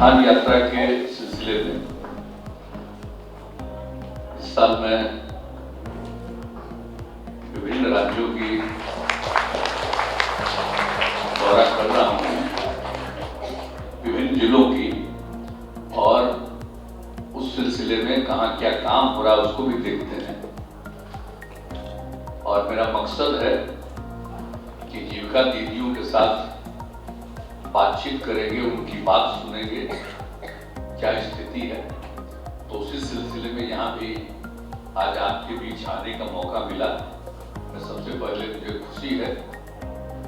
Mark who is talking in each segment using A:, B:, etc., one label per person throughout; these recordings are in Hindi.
A: महान यात्रा के सिलसिले में इस साल मैं विभिन्न राज्यों की दौरा कर रहा हूँ, विभिन्न जिलों की, और उस सिलसिले में कहाँ क्या काम हो रहा है उसको भी देखते हैं। और मेरा मकसद है कि जीविका दीदियों के साथ बातचीत करेंगे, उनकी बात सुनेंगे, क्या स्थिति है। तो उसी सिलसिले में यहाँ भी आज आपके बीच आने का मौका मिला। मैं सबसे पहले मुझे खुशी है,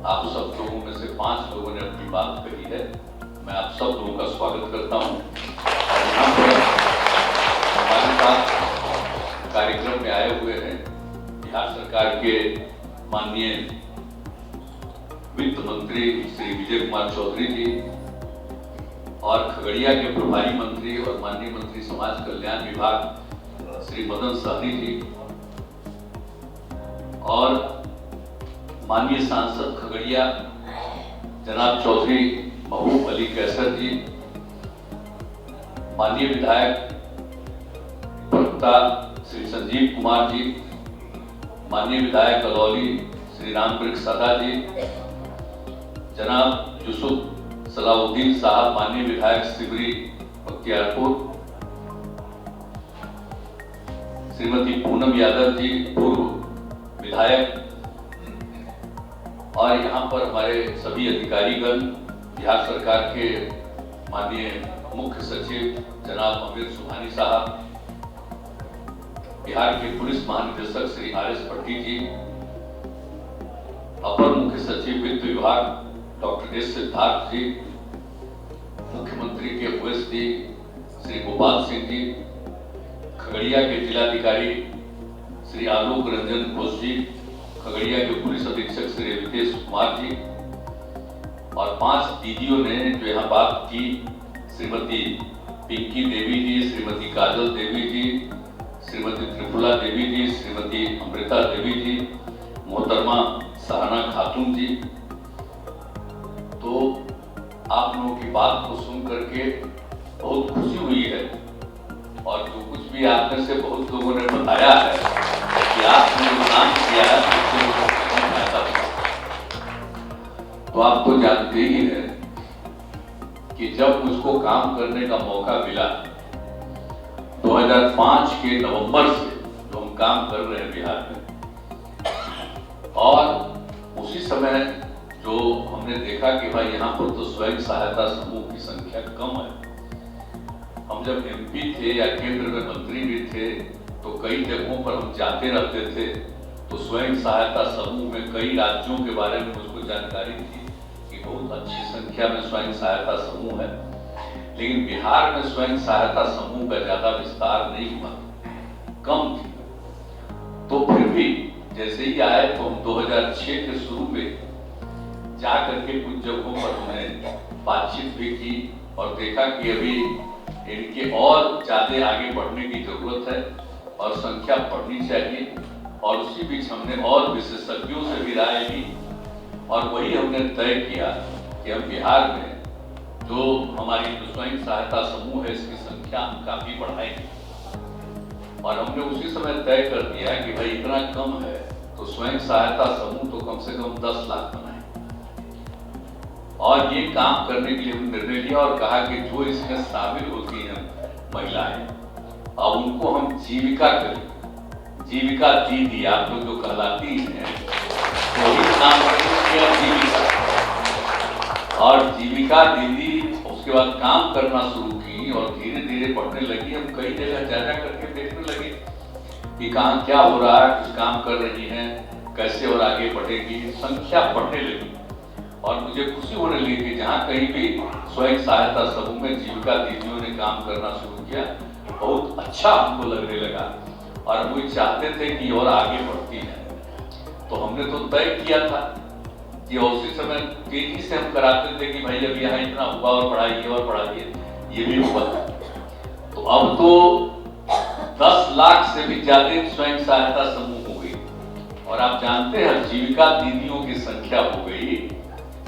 A: आप सब लोगों में से 5 लोगों ने अपनी बात कही है। मैं आप सब लोगों का स्वागत करता हूँ। और यहाँ पर हमारे साथ कार्यक्रम में आए हुए हैं बिहार सरकार के माननीय वित्त मंत्री श्री विजय कुमार चौधरी जी, और खगड़िया के प्रभारी मंत्री और माननीय मंत्री समाज कल्याण विभाग श्री मदन सहनी जी, और माननीय सांसद खगड़िया जनाब चौधरी महबूब अली कैसर जी, माननीय विधायक प्रवक्ता श्री संजीव कुमार जी, माननीय विधायक अलौली श्री रामवृक्ष सदा जी, जनाब यूसुफ सलाउद्दीन साहब, माननीय विधायक सिवरी बख्तियारपुर, श्रीमती पूनम यादव जी, पूर्व विधायक, और यहाँ पर हमारे सभी अधिकारीगण, बिहार सरकार के माननीय मुख्य सचिव जनाब अमीर सुभानी साहब, बिहार के पुलिस महानिदेशक श्री आर एस भट्टी जी, अपर मुख्य सचिव वित्त विभाग डॉक्टर एस सिद्धार्थ जी, मुख्यमंत्री के ओएसडी श्री गोपाल सिंह जी, खगड़िया के जिलाधिकारी श्री आलोक रंजन घोष जी, खगड़िया के पुलिस अधीक्षक श्री रितेश कुमार जी, और 5 दीदियों ने जो यहाँ बात की, श्रीमती पिंकी देवी जी, श्रीमती काजल देवी जी, श्रीमती त्रिपुला देवी जी, श्रीमती अमृता देवी जी, मोहतरमा सहाना खातून जी। तो आप लोगों की बात को सुन करके बहुत खुशी हुई है, और जो कुछ भी आप में से बहुत लोगों ने बताया है कि आपने जो काम किया है उससे फायदा हुआ। तो आप तो जानते ही हैं कि जब मुझको काम करने का मौका मिला 2005 के नवंबर से जो हम काम कर रहे हैं बिहार में, और उसी समय जो हमने देखा कि भाई यहाँ पर तो स्वयं सहायता समूह की संख्या कम है। हम जब एमपी थे या केंद्र में मंत्री भी थे तो कई जगहों पर हम जाते रहते थे, तो स्वयं सहायता समूह में कई राज्यों के बारे में मुझको जानकारी थी कि बहुत अच्छी संख्या में स्वयं सहायता समूह है, लेकिन बिहार में स्वयं सहायता समूह का ज्यादा विस्तार नहीं हुआ, कम थी। तो फिर भी जैसे ही आए तो हम 2006 के शुरू में जाकर के कुछ जगहों पर हमने बातचीत भी की और देखा कि अभी इनके और ज्यादा आगे बढ़ने की जरूरत है और संख्या बढ़नी चाहिए। और उसी बीच हमने और विशेषज्ञों से भी राय ली, और वही हमने तय किया कि हम बिहार में जो हमारी स्वयं सहायता समूह है इसकी संख्या हम काफी बढ़ाएंगे। और हमने उसी समय तय कर दिया कि भाई इतना कम है तो स्वयं सहायता समूह तो कम से कम 10 लाख बनाए। और ये काम करने के लिए हमने निर्णय लिया और कहा कि जो इसमें शामिल होती हैं महिलाएं, अब उनको हम जीविका करें, जीविका दीदी आप लोग जो कहलाती हैं वही नाम करेंगे जीविका। और जीविका दीदी उसके बाद काम करना शुरू की और धीरे धीरे बढ़ने लगी। हम कई जगह जा करके देखने लगे कि कहाँ क्या हो रहा है, कुछ काम कर रही हैं, कैसे और आगे बढ़ेगी, संख्या बढ़ने लगी। और मुझे खुशी होने लगी कि जहाँ कहीं भी स्वयं सहायता समूह में जीविका दीदियों ने काम करना शुरू किया, बहुत अच्छा हमको लगने लगा और हम भी चाहते थे कि और आगे बढ़ती है। तो हमने तो तय किया था कि उसी समय तेजी से हम कराते थे कि भाई अब यहाँ इतना हुआ और बढ़ाइए, ये भी हुआ। तो अब तो 10 लाख से भी ज्यादा स्वयं सहायता समूह हो गई, और आप जानते हैं जीविका दीदियों की संख्या हो गई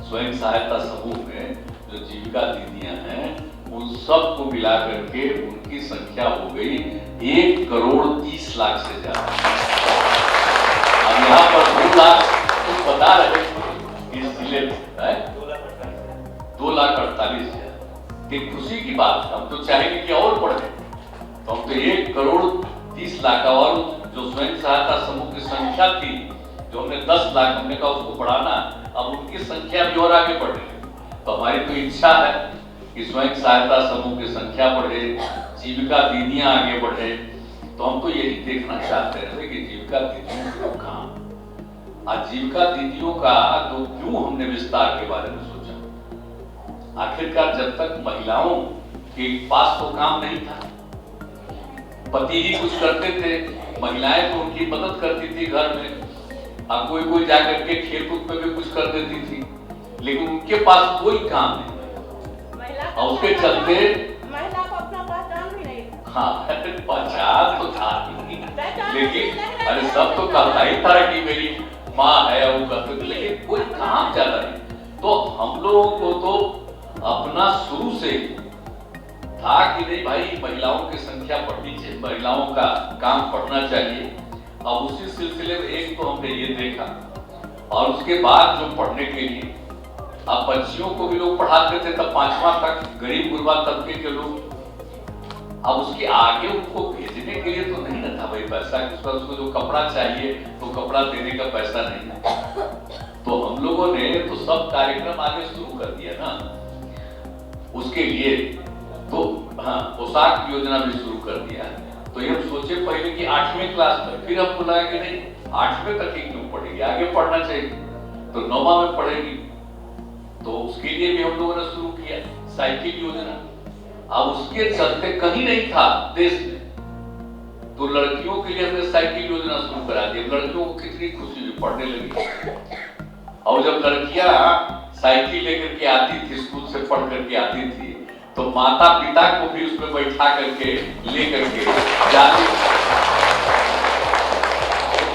A: स्वयं सहायता समूह में जो जीविका दीदियां हैं उन सब को मिला करके उनकी संख्या हो गई 1,30,00,000 से ज्यादा। अब यहाँ पर 2 लाख तो बता रहे इस जिले में 2,48,000 की खुशी की बात है। हम तो चाहेंगे कि और बढ़े, तो हम तो 1,30,00,000 और जो स्वयं सहायता समूह की संख्या थी जो हमने 10 लाख हमने कहा उसको बढ़ाना, अब उनकी संख्या भी और आगे बढ़ रही है। तो हमारी तो इच्छा है कि स्वयं सहायता समूह की संख्या बढ़े, जीविका दीदियां आगे बढ़े। तो हम तो यही देखना चाहते हैं कि जीविका दीदियों का काम, आजीविका दीदियों का तो क्यों हमने विस्तार के बारे में सोचा। आखिरकार जब तक महिलाओं के पास तो काम नहीं था, पति ही कुछ करते थे, महिलाएं तो उनकी मदद करती थी घर में, अब कोई जाकर के खेत कूद में भी कुछ कर देती थी, लेकिन उनके पास कोई काम नहीं। और उसके चलते
B: महिला को अपना पहचान भी नहीं था।
A: हाँ, पहचान तो था ही, लेकिन अरे सब तो कहता ही था कि मेरी माँ है, वो कहते थे, लेकिन कोई काम ज्यादा नहीं। तो हम लोगों को तो अपना शुरू से था कि नहीं भाई महिलाओं की संख्या बढ़नी चाहिए, महिलाओं का काम बढ़ना चाहिए। अब उसी सिलसिले में एक तो हमने ये देखा, और उसके बाद जो पढ़ने के लिए अब बच्चियों को भी लोग पढ़ाते थे तब 5वां तक, गरीब गुरबा तबके के लोग। अब उसके आगे उनको भेजने के लिए तो नहीं ना था भाई पैसा, उसको जो कपड़ा चाहिए तो कपड़ा देने का पैसा नहीं है। तो हम लोगों ने तो सब कार्यक्रम आगे शुरू कर दिया ना उसके लिए। तो हाँ, पोशाक योजना भी शुरू कर दिया। तो ये हम सोचे पहले कि 8वीं क्लास तक, फिर हम बोला कि नहीं 8वीं तक ही क्यों पढ़ेगी, आगे पढ़ना चाहिए, तो 9वां में पढ़ेगी। तो उसके लिए भी हम लोगों ने शुरू किया साइकिल योजना। अब उसके चलते कहीं नहीं था देश में, तो लड़कियों के लिए हमने साइकिल योजना शुरू करा दी। लड़कियों को कितनी खुशी हुई, पढ़ने लगी। और जब लड़कियां साइकिल लेकर के आती थी, स्कूल से पढ़ करके आती थी, तो माता पिता को भी उसमें बैठा करके ले करके जाती।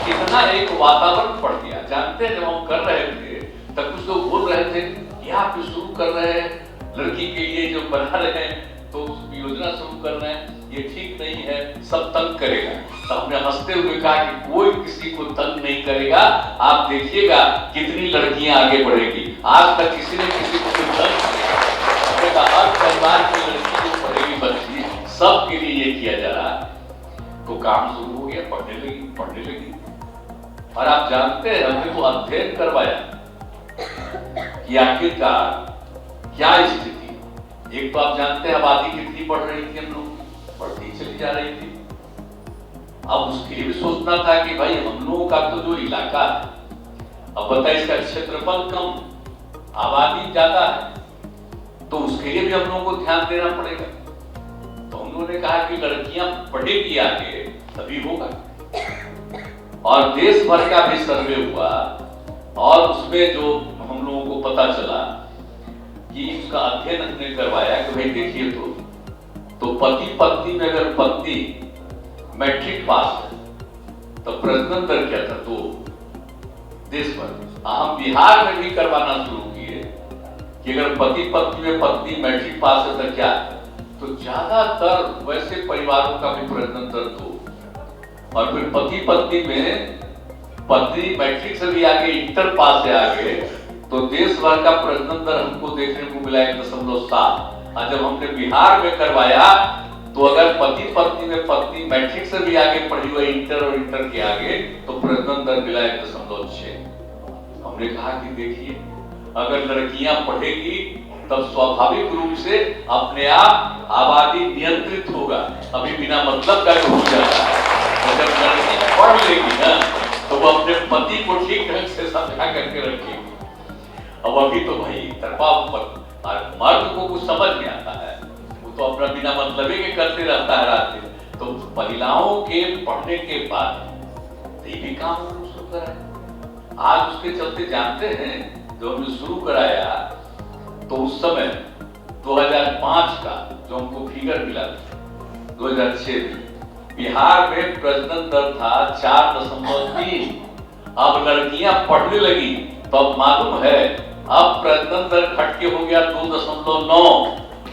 A: कितना एक वातावरण पड़ गया। जानते हैं जब हम कर रहे थे तब कुछ लोग बोल रहे थे कि आप शुरू कर रहे हैं लड़की के लिए जो बना रहे हैं, तो योजना शुरू कर रहे हैं, ये ठीक नहीं है, सब तंग करेगा। तो हमने हंसते हुए कहा कि कोई किसी को तंग नहीं करेगा, आप देखिएगा कितनी लड़कियां आगे बढ़ेगी। आज तक किसी ने किसी को तंग किया, हर परिवार की लड़की जो पढ़ेगी बच्ची, सबके लिए ये किया जा रहा है। तो काम शुरू हो गया, पढ़ने लगी। और आप जानते हैं हमने तो अध्ययन करवाया कि आखिरकार क्या स्थिति। एक तो आप जानते हैं आबादी कितनी बढ़ रही थी, हम लोग बढ़ती चली जा रही थी। अब उसके लिए भी सोचना था कि भाई हम लोगों का तो जो इलाका है, अब बताइए इसका क्षेत्रफल कम, आबादी ज्यादा है, तो उसके लिए भी हम लोगों को ध्यान देना पड़ेगा। तो हम लोगों ने कहा कि लड़कियां पढ़ेगी आगे तभी होगा। और देश भर का भी सर्वे हुआ, और उसमें जो हम लोगों को पता चला कि उसका अध्ययन हमने करवाया कि भाई देखिए तो पति पत्नी में अगर पत्नी मैट्रिक पास है तो प्रजनन दर क्या था, 2 देश भर। हम बिहार में भी करवाना शुरू किए कि अगर पति पत्नी में पत्नी मैट्रिक पास है तो क्या, तो ज्यादातर वैसे परिवारों का भी प्रजनन दर 2, और फिर पति पत्नी में पत्नी मैट्रिक से भी आगे, इंटर पास से आगे, तो देश भर का प्रजनन दर हमको देखने को मिला 1.7। और जब हमने बिहार में करवाया तो अगर पति पत्नी में पत्नी मैट्रिक से भी आगे पढ़ी हुई, इंटर और इंटर के आगे, तो प्रजनन दर मिला 1.6। हमने कहा कि देखिए अगर लड़कियां पढ़ेगी तब स्वाभाविक रूप से अपने आप आबादी नियंत्रित होगा। अभी बिना मतलब का हो जाता है, जब लड़की पढ़ लेगी ना तो वो अपने पति को ठीक ढंग से समझा करके रखेगी। अब अभी तो भाई तरफा मर्द को कुछ समझ नहीं आता है, वो तो अपना बिना मतलब के करते रहता है रात दिन। तो महिलाओं के पढ़ने के बाद ये भी काम शुरू कराया। आज उसके चलते जानते हैं जो हमने शुरू कराया, तो उस समय 2005 का जो हमको फिगर मिला, 2006 में बिहार में प्रजनन दर था 4.3। अब लड़कियां पढ़ने लगी तो अब मालूम है अब प्रजनन दर खटके हो गया 2.9।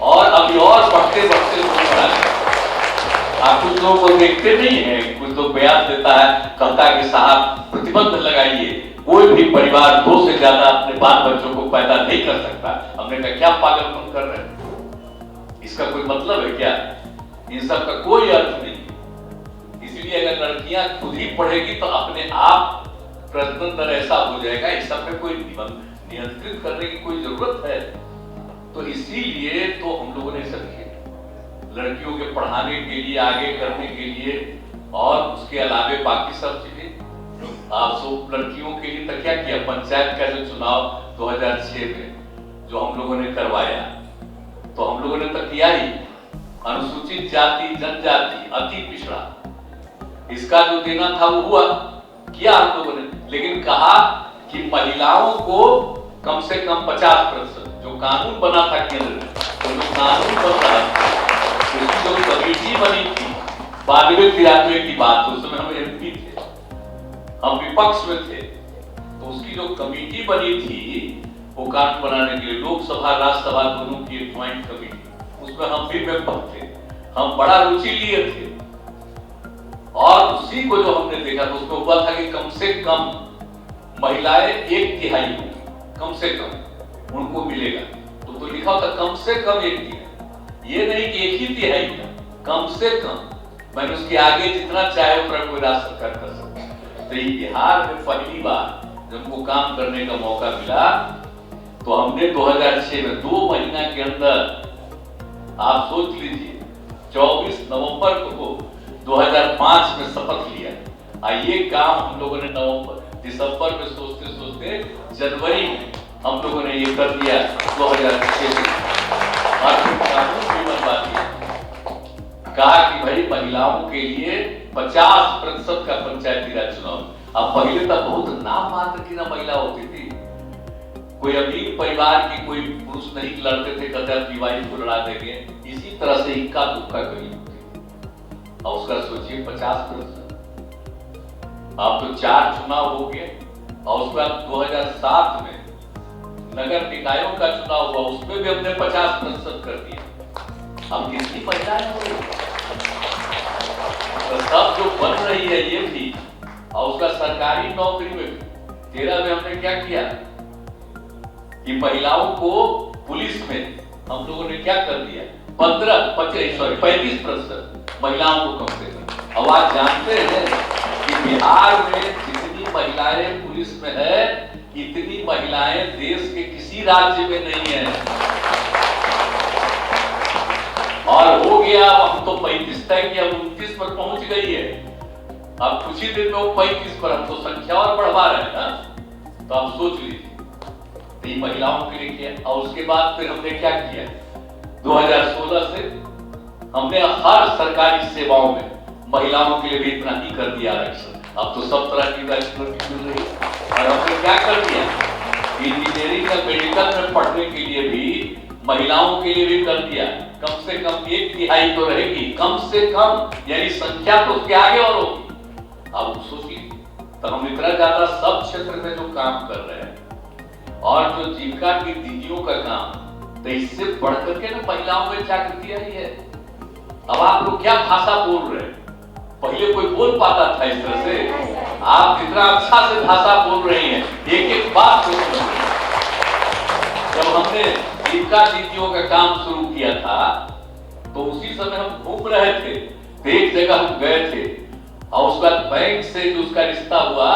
A: और अभी और बढ़ते बढ़ते आप कुछ लोगों को देखते नहीं है, कुछ लोग बयान देता है, कहता है कि साहब प्रतिबंध लगाइए, कोई भी परिवार 2 से ज्यादा अपने बाल बच्चों को पैदा नहीं कर सकता। हमने कहा क्या पागलपन कर रहे हैं, इसका कोई मतलब है क्या? इन सब का कोई अर्थ नहीं। इसलिए अगर लड़कियां खुद ही पढ़ेगी तो अपने आप प्रजनन दर ऐसा हो जाएगा, इस सब में कोई नियंत्रित करने की कोई जरूरत है? तो इसीलिए तो हम लोगों ने सब किया, लड़कियों के पढ़ाने के लिए, आगे करने के लिए, और उसके अलावे बाकी सब चीजें। आप सब लड़कियों के लिए तो क्या किया, पंचायत का जो चुनाव 2006 में जो हम लोगों ने करवाया, तो हम लोगों ने तो किया ही, अनुसूचित जाति जनजाति अति पिछड़ा, इसका जो देना था वो हुआ, किया हम लोगों ने। लेकिन कहा कि महिलाओं को कम से कम 50%, जो कानून बना था केंद्र में, तो जो कानून बन रहा था, उसकी जो कमेटी बनी थी 92-93 की बात, उस समय हम एमपी थे, हम विपक्ष में थे, तो उसकी जो कमेटी बनी थी वो कानून बनाने के लिए, लोकसभा राज्यसभा दोनों की एक ज्वाइंट कमेटी, उसमें हम भी मेंबर थे, हम बड़ा रुचि लिए थे। और उसी को जो हमने देखा तो उसमें हुआ था कि कम से कम महिलाएं 1/3 कम से कम उनको मिलेगा, तो लिखा होता कम से कम 1/3, ये नहीं कि 1/3, कम से कम। मैंने उसके आगे जितना चाहे उतना कोई राज्य सरकार कर सकता है। तो ये बिहार में पहली बार जब हमको काम करने का मौका मिला, तो हमने 2006 में 2 महीना के अंदर, आप सोच लीजिए, 24 नवंबर को 2005 में शपथ लिया। ये काम हम लोगों ने दिसंबर में सोचते सोचते जनवरी में हम लोगों ने ये कर दिया 2006 में, और कानून भी बनवा दिया। कहा कि भाई महिलाओं के लिए 50% का पंचायती राज चुनाव। अब पहले तो बहुत नाम मात्र की ना महिला होती थी, कोई अमीर परिवार की कोई पुरुष नहीं लड़ते थे, कहते दीवारी को लड़ा देंगे, इसी तरह से इक्का दुक्का गई होती। और उसका सोचिए 50%, अब तो 4 चुनाव हो गए, और उसके बाद 2007 में नगर निकायों का चुनाव हुआ, उसमें भी हमने 50% कर दिया। अब कितनी महिलाएं हो रही, तो सब जो बन रही है ये भी, और उसका सरकारी नौकरी में भी 13 में हमने क्या किया कि महिलाओं को पुलिस में हम लोगों ने क्या कर दिया, 35% महिलाओं को कम से कम। अब आप जानते हैं कि बिहार में जितनी महिलाएं पुलिस में है, इतनी महिलाएं देश के किसी राज्य में नहीं है। और हो गया, अब हम तो 35 तय किया, 29 पर पहुंच गई है। अब कुछ ही दिन में वो 35 पर, हम तो संख्या और बढ़वा रहे हैं ना। तो आप सोच लीजिए, तो महिलाओं के लिए किया। और उसके बाद फिर हमने क्या किया, 2016 से हमने हर सरकारी सेवाओं में महिलाओं के लिए भी इतना ही कर दिया आरक्षण। अब तो सब तरह की वैकेंसी मिल रही है। और हमने क्या कर दिया, इंजीनियरिंग या मेडिकल में पढ़ने के लिए भी महिलाओं के लिए भी कर दिया। कम से कम 1/3 तो रहेगी, कम से कम, यानी संख्या तो उसके आगे और होगी। अब सोचिए, तो हम इतना ज्यादा सब क्षेत्र में जो काम कर रहे हैं, और जो जीविका की दीदियों का काम, तो इससे बढ़कर के ना महिलाओं में जागृति आई है। अब आप लोग क्या भाषा बोल रहे हैं, पहले कोई बोल पाता था इस तरह से? आप कितना अच्छा से भाषा बोल रही हैं, एक एक बात को समझ रही हैं। जब हमने जीविका दीदियों का काम शुरू किया था, तो उसी समय हम घूम रहे थे, तो एक जगह हम गए थे, और उसके बाद बैंक से जो उसका रिश्ता हुआ,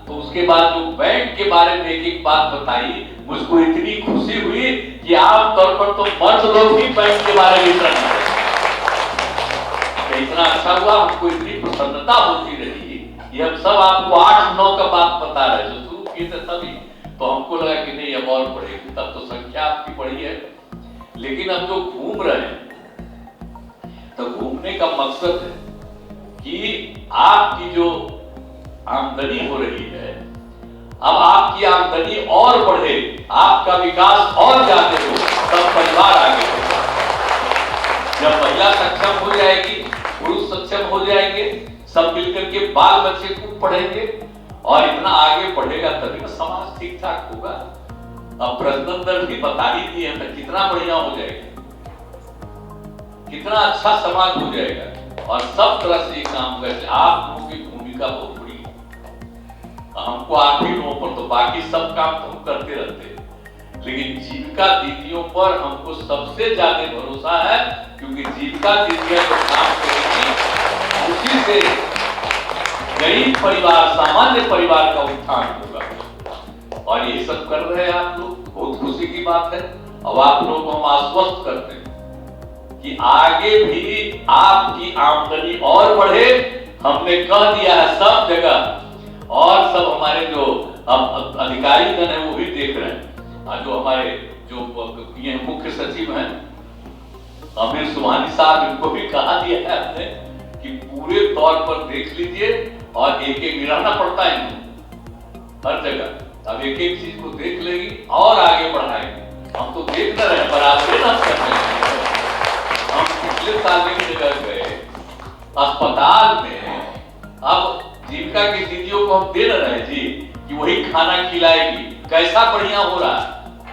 A: तो उसके बाद जो बैंक के बारे में एक एक बात बताई, मुझको इतनी खुशी हुई कि आमतौर पर तो मर्द लोग भी बैंक के बारे में इतना अच्छा हुआ, हमको इतनी प्रसन्नता होती रही। ये हम सब आपको 8-9 का बात बता रहे हैं, जो शुरू किए थे तभी, तो हमको लगा कि नहीं अब और बढ़ेगी, तब तो संख्या आपकी बढ़ी है। लेकिन अब जो घूम रहे हैं, तो घूमने का मकसद है कि आपकी जो आमदनी हो रही है, अब आपकी आमदनी और बढ़े, आपका विकास और ज्यादा हो, तब परिवार आगे बढ़ेगा। जब महिला सक्षम हो जाएगी, पुरुष सक्षम हो जाएंगे, सब मिलकर के बाल बच्चे खूब पढ़ेंगे, और इतना आगे बढ़ेगा, तभी ना समाज ठीक ठाक होगा। अब प्रजनन दर भी बता ही दिए हैं, कितना बढ़िया हो जाएगा। कितना अच्छा समाज हो जाएगा और सब तरह से ये काम होगा। आप लोगों की भूमिका बहुत बड़ी है। हमको आप ही लोगों पर तो बाकी सब काम तो हम करते रहते हैं, लेकिन जीविका दीदियों पर हमको सबसे ज्यादा भरोसा है, क्योंकि जीविका दीदियां जो काम करेंगी उसी से गरीब परिवार, सामान्य परिवार का उत्थान होगा। और ये सब कर रहे हैं आप लोग, बहुत खुशी की बात है। अब आप लोगों को हम आश्वस्त करते हैं कि आगे भी आपकी आमदनी और बढ़े। हमने कह दिया है सब जगह, और सब हमारे जो अधिकारी गण है वो भी देख रहे हैं। जो हमारे जो ये मुख्य सचिव हैं अमीर सुभानी साहब, इनको भी कहा दिया है हमने कि पूरे तौर पर देख लीजिए, और एक एक रहना पड़ता है इनको हर जगह। अब एक एक चीज को देख लेगी और आगे बढ़ाएंगे। हम तो देख न रहे, बराबर न कर रहे हैं। हम पिछले साल एक जगह गए अस्पताल में, अब जीविका की दीदियों को हम दे रहे हैं जी कि वही खाना खिलाएगी। कैसा बढ़िया हो रहा है,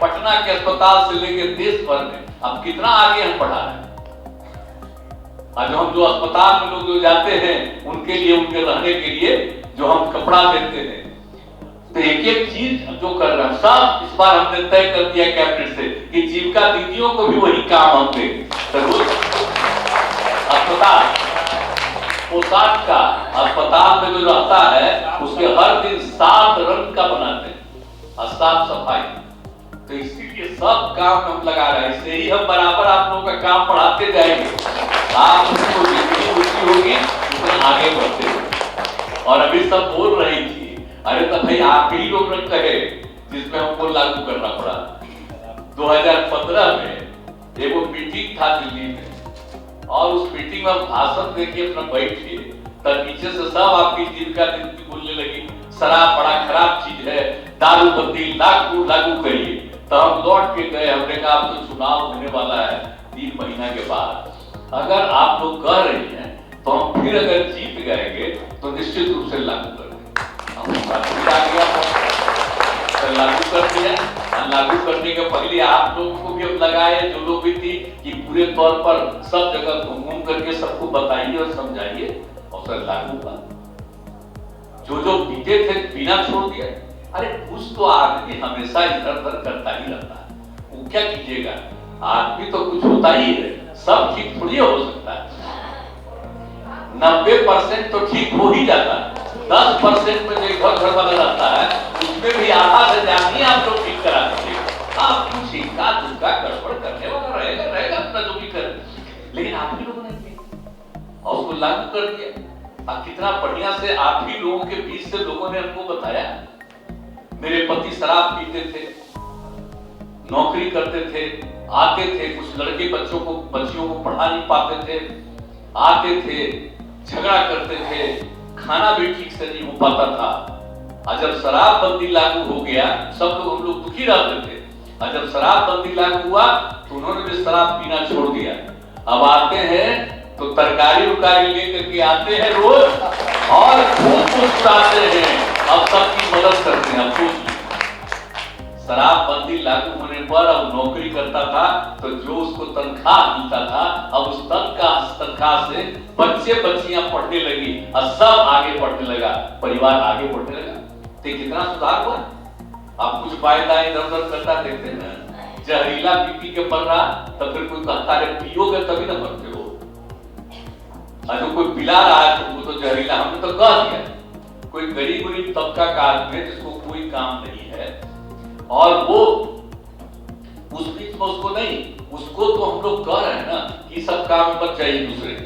A: पटना के अस्पताल से लेकर देश भर में अब कितना आगे हम बढ़ा रहे हैं। आज हम जो अस्पताल में लोग जो जाते हैं उनके लिए, उनके रहने के लिए जो हम कपड़ा देते हैं, तो एक एक चीज जो कर रहे हैं सब इस बार हमने तय कर दिया कैबिनेट से कि जीविका दीदियों को भी वही काम हम देंगे। अस्पताल पोशाक का अस्पताल में जो रहता है उसके हर दिन 7 रंग का बनाते हैं और साफ सफाई। तो इसीलिए सब काम हम लगा रहे हैं। इससे ही हम बराबर आप लोगों का काम बढ़ाते जाएंगे। आप उसको जितनी रुचि होगी उतना आगे बढ़ते हैं। और अभी सब बोल रही थी, अरे तो भाई आप ही लोग ने कहे, जिसमें हमको लागू करना पड़ा। 2015 में एगो मीटिंग था दिल्ली में, और उस मीटिंग में भाषण देके अपना बैठे, तब नीचे से सब आपकी जीविका दीदी बोलने लगी शराब बड़ा खराब चीज है, दारूबंदी लागू करिए। तो हम लौट के गए, हमने कहा अब तो चुनाव होने वाला है 3 महीना के बाद, अगर आप लोग कह रही हैं तो हम फिर अगर जीत गएंगे तो निश्चित रूप से लागू कर लागू कर दिया। लागू करने के पहले आप लोगों को भी अब लगाए, जो लोग भी थी, कि पूरे तौर पर सब जगह घूम करके सबको बताइए और समझाइए, और सर लागू हुआ। जो पीते थे पीना छोड़ दिया। अरे कुछ तो आदमी हमेशा इधर उधर करता ही रहता है, वो क्या कीजिएगा, आदमी तो कुछ होता ही है, सब ठीक थोड़ी हो सकता है। 90% तो ठीक हो ही जाता है, 10% में जो घर वाला रहता है उसमें भी आधा से ज्यादा आप लोग ठीक करा दीजिएगा। आप कुछ इनका दुर्गा गड़बड़ करने वाला रहेगा अपना जो भी करे, लेकिन आप ही लोगों ने किया और उसको लागू कर दिया। अब कितना बढ़िया से आप ही लोगों के बीच से लोगों ने हमको बताया। मेरे पति शराब पीते थे, नौकरी करते थे, आते थे, कुछ लड़के बच्चियों को पढ़ा नहीं पाते थे, आते थे, झगड़ा करते थे, खाना भी ठीक से नहीं हो पाता था। और जब शराबबंदी लागू हो गया, सब लोग हम लोग दुखी रहते थे, और जब शराबबंदी लागू हुआ तो उन्होंने भी शराब पीना छोड़ दिया। अब आते हैं तो तरकारी उरकारी लेकर के आते हैं रोज, और खूब मुस्कुराते हैं, अब सबकी मदद करते हैं। अब सोच शराबबंदी लागू होने पर अब नौकरी करता था तो जो उसको तनख्वाह मिलता था, अब उस तनख्वाह से बच्चे बच्चियां पढ़ने लगी और सब आगे बढ़ने लगा, परिवार आगे बढ़ने लगा। तो कितना सुधार हुआ। आप कुछ बायदा इधर उधर करता देखते ना, जहरीला पी के मर रहा, तो फिर कोई कहता है पियोगे तभी ना मरते हो। जो कोई पिला रहा है तो वो तो जहरीला, हमने तो कह दिया। कोई गरीब तबका का आदमी जिसको कोई काम नहीं है, और वो उस बीच में उसको तो हम लोग कह रहे हैं ना कि सब काम मत चाहिए दूसरे के,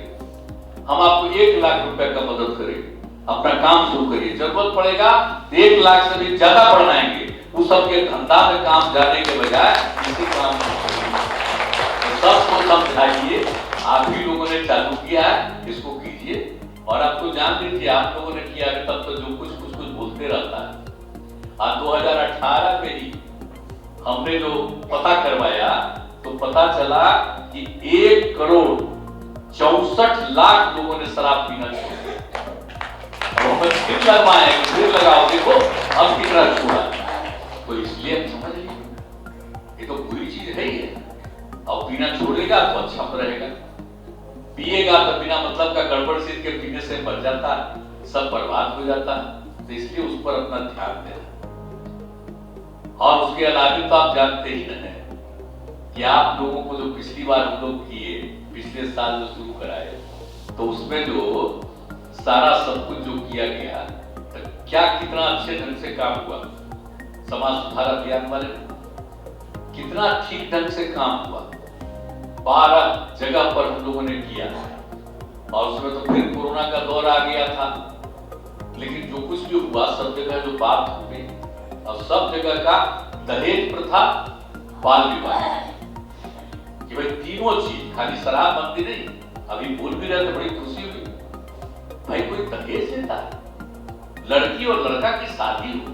A: हम आपको 1 लाख रुपए का मदद करेंगे, अपना काम शुरू करिए, जरूरत पड़ेगा 1 लाख से भी ज्यादा बढ़ाएंगे। उस सबके धंधा में काम जाने के बजाय इसी काम सबको समझाइए। आप ही लोगों ने चालू किया है, इसको कीजिए। और आपको जान लीजिए आप लोगों ने किया है, तब तो जो कुछ बोलते रहता है। आज 2018 में ही हमने जो पता करवाया तो पता चला कि 1 करोड़ 64 लाख लोगों ने शराब पीना छोड़ दिया। फिर लगवाए, फिर लगाओ, देखो अब कितना छोड़ा। तो इसलिए हम समझ लीजिए ये तो बुरी चीज है ही है। अब पीना छोड़ेगा तो अच्छा रहेगा। गड़बड़ सीट के पीने से मर जाता, सब बर्बाद हो जाता। तो इसलिए उस पर अपना ध्यान देना। और उसके अलावा तो आप जानते ही नहीं कि आप लोगों को जो पिछली बार हम लोग किए, पिछले साल जो शुरू कराए, तो उसमें जो सारा सब कुछ जो किया गया, तो क्या कितना अच्छे ढंग से काम हुआ। समाज सुधार अभियान वाले कितना ठीक ढंग से काम हुआ, 12 जगह पर हम लोगों ने किया। और उसमें तो फिर कोरोना का दौर आ गया था, लेकिन जो कुछ भी हुआ सब जगह जो बात हुई, और सब जगह का दहेज प्रथा, बाल विवाह, कि भाई तीनों चीज, खाली शराब बंदी नहीं। अभी बोल भी रहे थे, बड़ी खुशी हुई, भाई कोई दहेज देता है, लड़की और लड़का की शादी हो,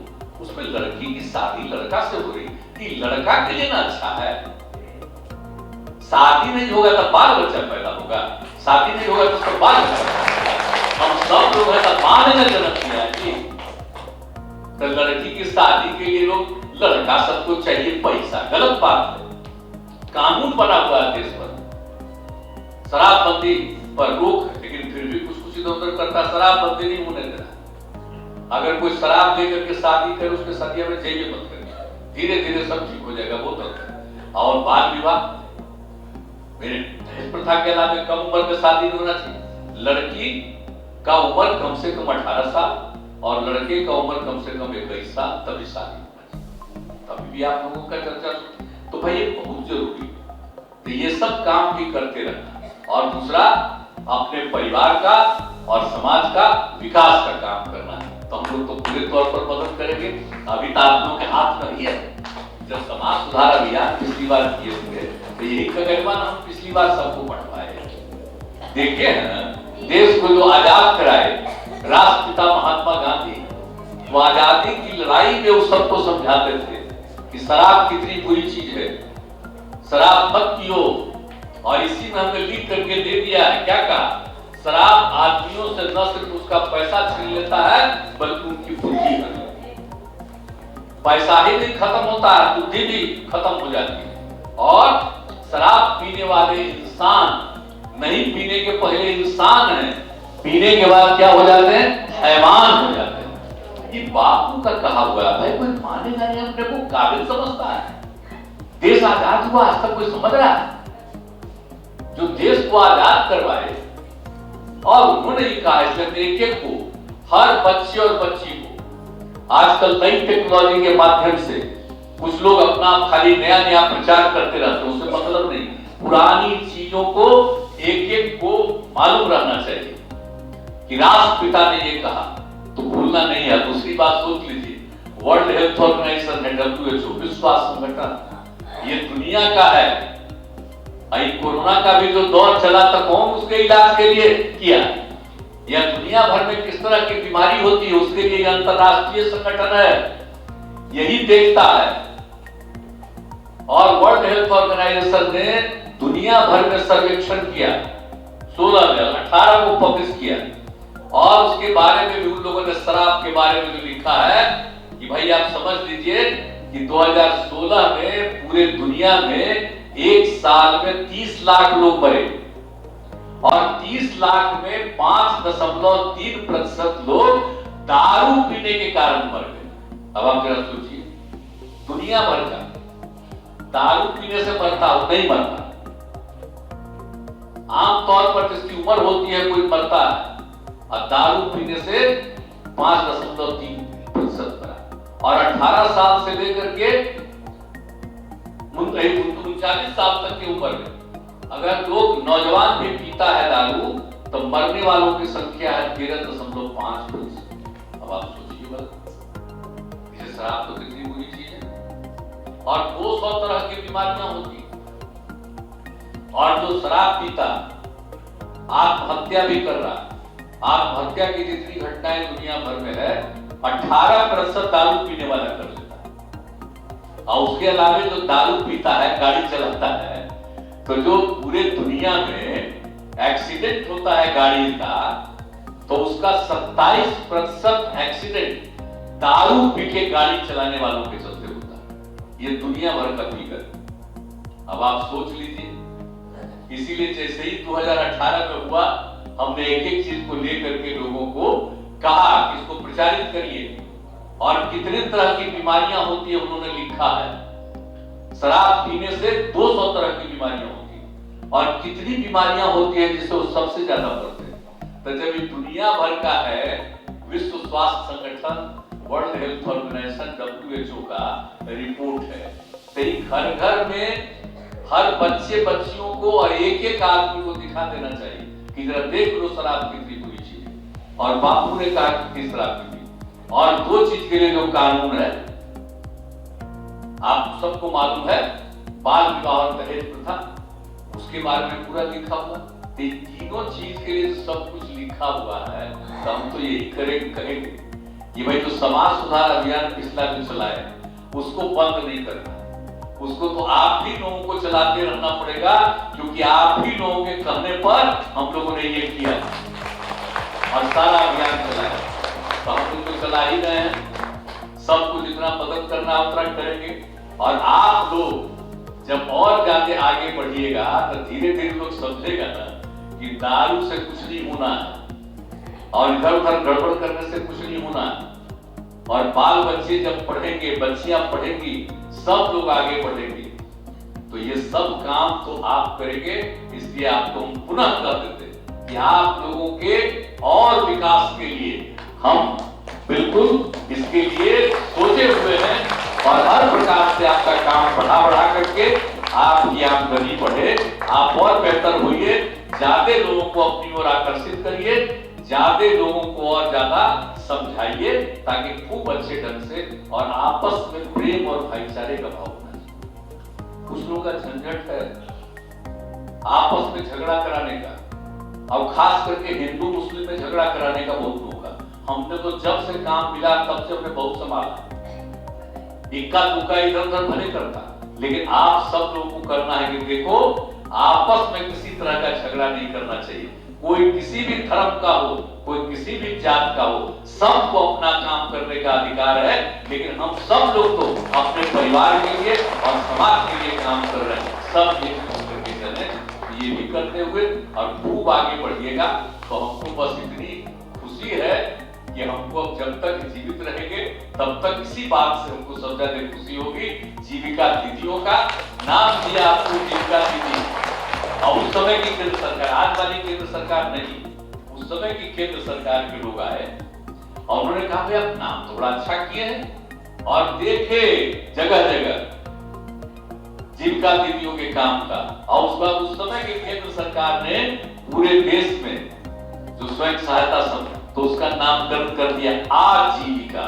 A: उसमें लड़की की शादी लड़का से हो रही, कि लड़का के लिए ना अच्छा है। शादी नहीं होगा तो बाल बच्चा पैदा होगा, शादी नहीं होगा तो सब बाल बच्चा। हम सब लोग है तो मां ने जन्म दिया है कि तो लड़की की शादी के लिए लोग, लड़का सबको चाहिए पैसा, गलत बात है। कानून बना हुआ है देश पर, शराबबंदी पर रोक है, लेकिन फिर भी कुछ कुछ इधर उधर करता, शराबबंदी नहीं होने देना। अगर कोई शराब लेकर के शादी करे, उसके शादियां में जेबे मत करिए, धीरे धीरे सब ठीक हो जाएगा। वो तो और बाल विवाह, मेरे दहेज प्रथा के अलावा कम उम्र में शादी नहीं होना चाहिए। लड़की का उम्र कम से कम 18 साल और लड़के का उम्र कम से कम 21 साल, तभी शादी होना चाहिए। तभी भी आप लोगों का चर्चा, तो भाई ये बहुत जरूरी है। तो ये सब काम भी करते रहना। और दूसरा, अपने परिवार का और समाज का विकास का काम करना है। तो हम लोग तो पूरे तौर पर मदद करेंगे। अभी तो आप लोगों के हाथ में ही है। जब समाज सुधार अभियान पिछली बार किए थे, तो यही कगरमान हम पिछली बार सबको पढ़वाए। देखिए ना, देश को जो आजाद कराए राष्ट्रपिता महात्मा गांधी, वो आजादी की लड़ाई में उस सबको समझाते थे कि शराब कितनी बुरी चीज है, शराब मत पियो। और इसी में हमने लिख करके दे दिया है, क्या कहा, शराब आदमियों से न सिर्फ उसका पैसा छीन लेता है, बल्कि उनकी बुद्धि है। पैसा ही नहीं खत्म होता है, बुद्धि भी खत्म हो जाती है। और शराब पीने वाले इंसान नहीं पीने के पहले इंसान है, पीने के बाद क्या हो जाते हैं, हैवान हो जाते हैं। ये बापू का कहा हुआ है, भाई कोई मानेगा नहीं, अपने को काबिल समझता है। देश आजाद हुआ, आज तक कोई समझ रहा है? जो देश को आजाद करवाए, और उन्होंने ये कहा इसलिए एक एक को, हर बच्चे और बच्ची को, आजकल नई टेक्नोलॉजी के माध्यम से कुछ लोग अपना खाली नया नया प्रचार करते रहते हैं, उससे मतलब नहीं, पुरानी चीजों को एक एक को मालूम रहना चाहिए कि राष्ट्रपिता ने ये कहा, तो भूलना नहीं है। दूसरी बात सोच लीजिए, वर्ल्ड हेल्थ ऑर्गेनाइजेशन है, WHO, विश्व स्वास्थ्य संगठन, ये दुनिया का है। कोरोना का भी जो दौर चला था, कौन उसके इलाज के लिए किया, या दुनिया भर में किस तरह की बीमारी होती है, उसके लिए अंतरराष्ट्रीय संगठन है, यही देखता है। और वर्ल्ड हेल्थ ऑर्गेनाइजेशन ने दुनिया भर में सर्वेक्षण किया, 16 में 18 को पब्लिश किया। और उसके बारे में भी उन लोगों ने शराब के बारे में जो लिखा है कि भाई आप समझ लीजिए कि 2016 में पूरे दुनिया में एक साल में 30 लाख लोग मरे, और 30 लाख में 5.3% लोग दारू पीने के कारण मर गए। अब आप जरा सोचिए, दुनिया भर का दारू पीने से मरता हो, नहीं मरता। आमतौर पर जिसकी उम्र होती है कोई मरता है, और दारू पीने से 5.3% मरा। और 18 साल से लेकर के 39 साल तक की उम्र में अगर लोग, नौजवान भी पीता है दारू, तो मरने वालों की संख्या है 13.5%। अब आप सोचिए बस, ये शराब तो कितनी बुरी चीज है। और 200 तरह की बीमारियां होती, और जो शराब पीता आत्महत्या भी कर रहा, आत्महत्या की जितनी घटनाएं दुनिया भर में है, 18% दारू पीने वाला कर लेता है। और उसके अलावा जो दारू पीता है, गाड़ी चलाता है, तो जो पूरे दुनिया में एक्सीडेंट होता है गाड़ी का, तो उसका 27% एक्सीडेंट दारू पी के गाड़ी चलाने वालों के चलते होता है। ये दुनिया भर का फिगर। अब आप सोच लीजिए, इसीलिए जैसे ही 2018 में हुआ, हमने एक एक चीज को लेकर के लोगों को कहा कि इसको प्रचारित करिए, और कितने तरह की बीमारियां होती है उन्होंने लिखा है। शराब पीने से 200 तरह की बीमारियां होती है, और कितनी बीमारियां होती है जिससे वो सबसे ज्यादा मरते हैं। तो जब ये दुनिया भर का है, विश्व स्वास्थ्य संगठन, वर्ल्ड हेल्थ ऑर्गेनाइजेशन WHO का रिपोर्ट है, तो घर घर में हर बच्चे बच्चियों को और एक एक आदमी को दिखा देना चाहिए कि जरा देख लो शराब कितनी बुरी चीज है। और बापू ने कहा कि शराब पीती। और 2 चीज के लिए जो कानून है आप सबको मालूम है, बाल विवाह और दहेज प्रथा, उसके बारे में पूरा लिखा हुआ। तीनों चीज के लिए सब कुछ लिखा हुआ है, तो हम तो यही कहेंगे कि भाई जो समाज सुधार अभियान पिछला जो चलाए उसको बंद नहीं करना, उसको तो आप ही लोगों को चलाते रहना पड़ेगा, क्योंकि आप ही लोगों के कहने पर हम लोगों ने ये किया और सारा अभियान चलाया। तो हम लोग तो चला ही रहे हैं, सबको जितना मदद करना उतना करेंगे। और आप लोग जब और ज्यादा आगे बढ़िएगा तो धीरे धीरे लोग समझेगा ना कि दारू से कुछ नहीं होना है और इधर उधर गड़बड़ करने से कुछ नहीं होना है। और बाल बच्चे जब पढ़ेंगे, बच्चियां पढ़ेंगी, सब लोग आगे बढ़ेंगे। तो ये सब काम तो आप करेंगे, इसलिए आपको हम पुनः कह देते कि आप लोगों के और विकास के लिए हम बिल्कुल इसके लिए सोचे हुए हैं, और हर प्रकार से आपका काम बढ़ा करके आपकी आमदनी बढ़े, आप और बेहतर होइए, ज्यादा लोगों को अपनी ओर आकर्षित करिए, ज्यादा लोगों को और ज्यादा समझाइए, ताकि खूब अच्छे ढंग से और आपस में प्रेम और भाईचारे का भाव होना चाहिए। कुछ लोगों का झंझट है आपस में झगड़ा कराने का, और खास करके हिंदू मुस्लिम में झगड़ा कराने का बहुत लोगों का। हमने तो जब से काम मिला तब से हमने बहुत संभाला, इक्का दुक्का इधर उधर भले करता, लेकिन आप सब लोगों को करना है कि देखो आपस में किसी तरह का झगड़ा नहीं करना चाहिए। कोई किसी भी धर्म का हो, कोई किसी भी जात का हो, सबको अपना काम करने का अधिकार है, लेकिन हम सब लोग तो अपने परिवार के लिए और समाज के लिए काम कर रहे हैं। सब ये करके चले, ये भी करते हुए और खूब आगे बढ़िएगा। तो हमको बस इतनी खुशी है कि हमको अब जब तक जीवित रहेंगे तब तक इसी बात से हमको सबसे ज्यादा खुशी होगी। जीविका दीदियों का नाम दिया आपको, जीविका दीदी, और उस समय की केंद्र सरकार, आज वाली केंद्र सरकार नहीं, उस समय की केंद्र सरकार के लोग आए और उन्होंने कहा भाई आप नाम तो बड़ा अच्छा किए हैं, और देखे जगह जगह जीविका दीदियों के काम का। और उसके बाद उस समय की केंद्र सरकार ने पूरे देश में जो स्वयं सहायता समूह, तो उसका नामकरण कर दिया आजीविका,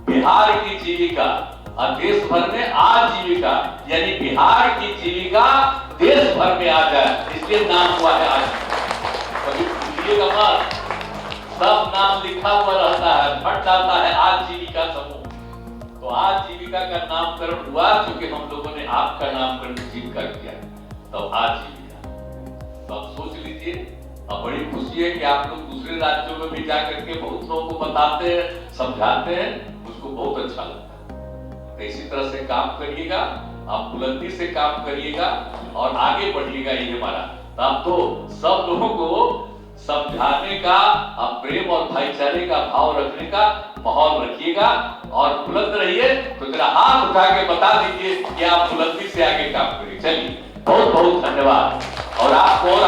A: बिहार की जीविका, और देश भर में आजीविका, यानी बिहार की जीविका देश भर में आ जाए, इसलिए नाम हुआ है आजीविका। कभी भूलिएगा मत, सब नाम लिखा हुआ रहता है, फट जाता है आजीविका समूह। तो आजीविका का नामकरण हुआ क्योंकि हम लोगों ने आपका नामकरण जीविका किया, तो आजीविका। तो आप सोच लीजिए, अब बड़ी खुशी है कि आप लोग दूसरे राज्यों में भी जाकर के बहुत लोगों को बताते हैं, समझाते हैं, मुझको बहुत अच्छा लगता है। तो इसी तरह से काम करिएगा, आप बुलंदी से काम करिएगा और आगे बढ़िएगा, ये हमारा। तो आप तो सब लोगों को समझाने का, आप प्रेम और भाईचारे का भाव रखने का माहौल रखिएगा और बुलंद रहिए। तो जरा हाथ उठा के बता दीजिए कि आप बुलंदी से आगे काम करिए। चलिए, बहुत बहुत धन्यवाद, और आपको और